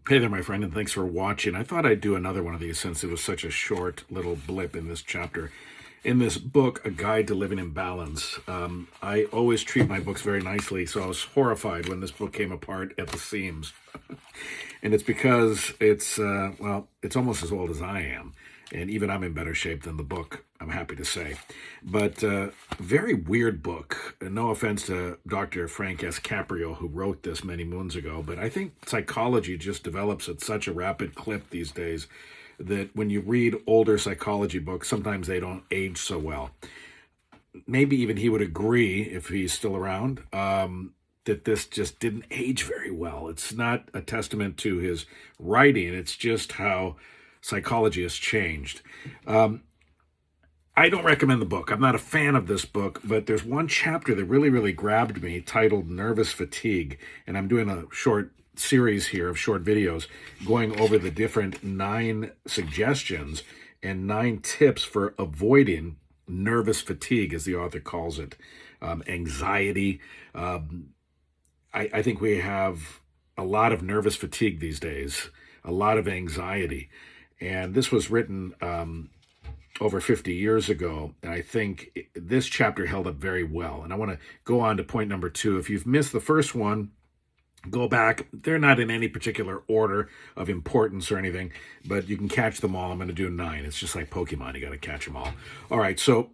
Hey there, my friend, and thanks for watching. I thought I'd do another one of these since it was such a short little blip in this chapter. In this book, A Guide to Living in Balance, I always treat my books very nicely, so I was horrified when this book came apart at the seams. And it's because it's almost as old as I am. And even I'm in better shape than the book, I'm happy to say. But very weird book. No offense to Dr. Frank S. Caprio, who wrote this many moons ago, but I think psychology just develops at such a rapid clip these days that when you read older psychology books, sometimes they don't age so well. Maybe even he would agree, if he's still around, that this just didn't age very well. It's not a testament to his writing, it's just how psychology has changed. I don't recommend the book. I'm not a fan of this book, but there's one chapter that really grabbed me titled Nervous Fatigue. And I'm doing a short series here of short videos going over the different 9 suggestions and 9 tips for avoiding nervous fatigue, as the author calls it. Anxiety. I think we have a lot of nervous fatigue these days, a lot of anxiety. And this was written over 50 years ago. And I think this chapter held up very well. And I want to go on to point number 2. If you've missed the first one, go back. They're not in any particular order of importance or anything, but you can catch them all. I'm going to do 9. It's just like Pokemon. You got to catch them all. All right. So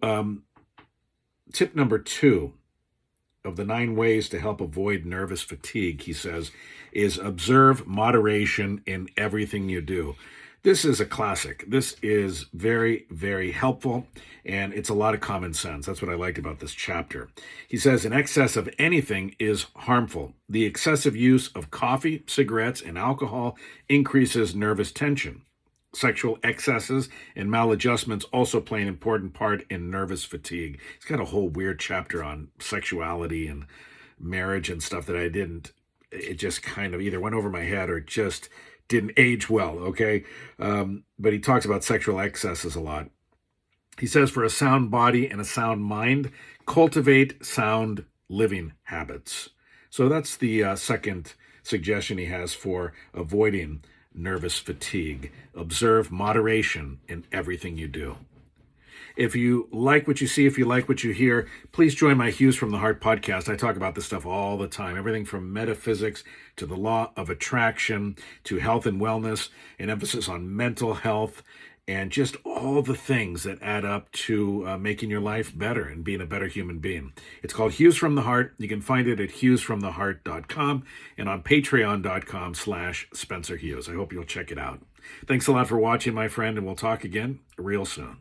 tip number 2 of the 9 ways to help avoid nervous fatigue, he says, is observe moderation in everything you do. This is a classic. This is very helpful, and it's a lot of common sense. That's what I liked about this chapter. He says, an excess of anything is harmful. The excessive use of coffee, cigarettes, and alcohol increases nervous tension. Sexual excesses and maladjustments also play an important part in nervous fatigue. He's got a whole weird chapter on sexuality and marriage and stuff that it just kind of either went over my head or just didn't age well, okay? But he talks about sexual excesses a lot. He says, for a sound body and a sound mind, cultivate sound living habits. So that's the second suggestion he has for avoiding nervous fatigue. Observe moderation in everything you do. If you like what you see, if you like what you hear, please join my Hues from the Heart podcast. I talk about this stuff all the time, everything from metaphysics to the law of attraction to health and wellness, an emphasis on mental health, and just all the things that add up to making your life better and being a better human being. It's called Hues from the Heart. You can find it at huesfromtheheart.com and on patreon.com/Spencer Hughes. I hope you'll check it out. Thanks a lot for watching, my friend, and we'll talk again real soon.